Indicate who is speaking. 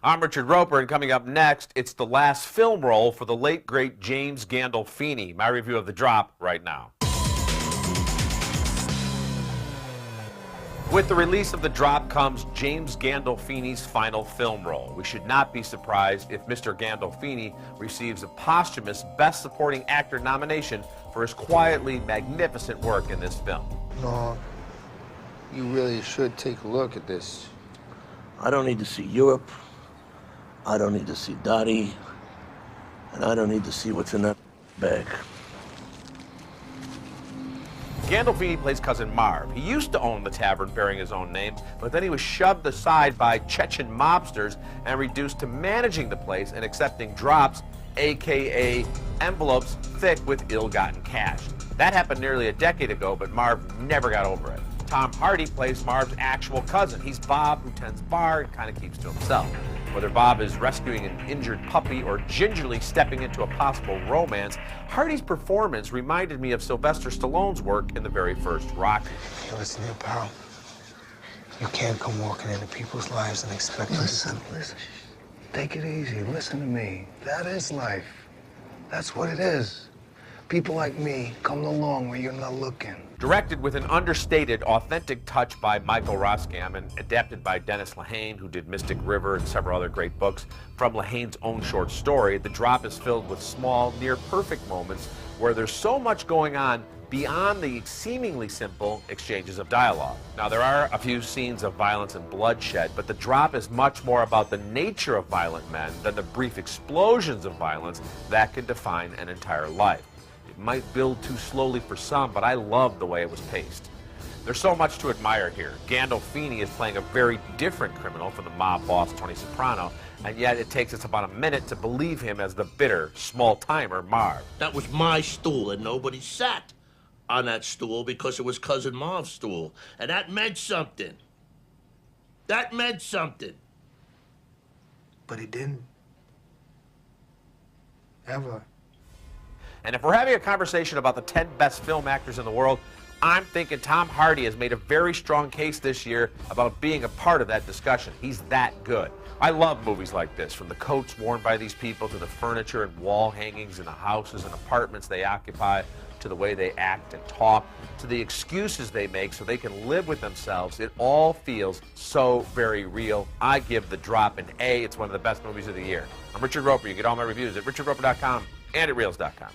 Speaker 1: I'm Richard Roeper, and coming up next, it's the last film role for the late, great James Gandolfini. My review of The Drop right now. With the release of The Drop comes James Gandolfini's final film role. We should not be surprised if Mr. Gandolfini receives a posthumous Best Supporting Actor nomination for his quietly magnificent work in this film.
Speaker 2: No, you really should take a look at this.
Speaker 3: I don't need to see Europe. I don't need to see Dottie. And I don't need to see what's in that bag.
Speaker 1: Gandolfini plays cousin Marv. He used to own the tavern bearing his own name, but then he was shoved aside by Chechen mobsters and reduced to managing the place and accepting drops, a.k.a. envelopes thick with ill-gotten cash. That happened nearly a decade ago, but Marv never got over it. Tom Hardy plays Marv's actual cousin. He's Bob, who tends bar and kind of keeps to himself. Whether Bob is rescuing an injured puppy or gingerly stepping into a possible romance, Hardy's performance reminded me of Sylvester Stallone's work in the very first Rocky.
Speaker 2: Hey, listen here, pal. You can't come walking into people's lives and expect them to...
Speaker 4: Listen. Take it easy. Listen to me. That is life. That's what it is. People like me come along where you're not looking.
Speaker 1: Directed with an understated, authentic touch by Michael Roskam and adapted by Dennis Lehane, who did Mystic River and several other great books from Lehane's own short story, The Drop is filled with small, near-perfect moments where there's so much going on beyond the seemingly simple exchanges of dialogue. Now, there are a few scenes of violence and bloodshed, but The Drop is much more about the nature of violent men than the brief explosions of violence that can define an entire life. It might build too slowly for some, but I love the way it was paced. There's so much to admire here. Gandolfini is playing a very different criminal from the mob boss Tony Soprano, and yet it takes us about a minute to believe him as the bitter, small-timer Marv.
Speaker 3: That was my stool, and nobody sat on that stool because it was Cousin Marv's stool. And that meant something. That meant something.
Speaker 2: But he didn't. Ever.
Speaker 1: And if we're having a conversation about the 10 best film actors in the world, I'm thinking Tom Hardy has made a very strong case this year about being a part of that discussion. He's that good. I love movies like this, from the coats worn by these people to the furniture and wall hangings in the houses and apartments they occupy, to the way they act and talk, to the excuses they make so they can live with themselves. It all feels so very real. I give The Drop an A. It's one of the best movies of the year. I'm Richard Roeper. You can get all my reviews at richardroeper.com and at reels.com.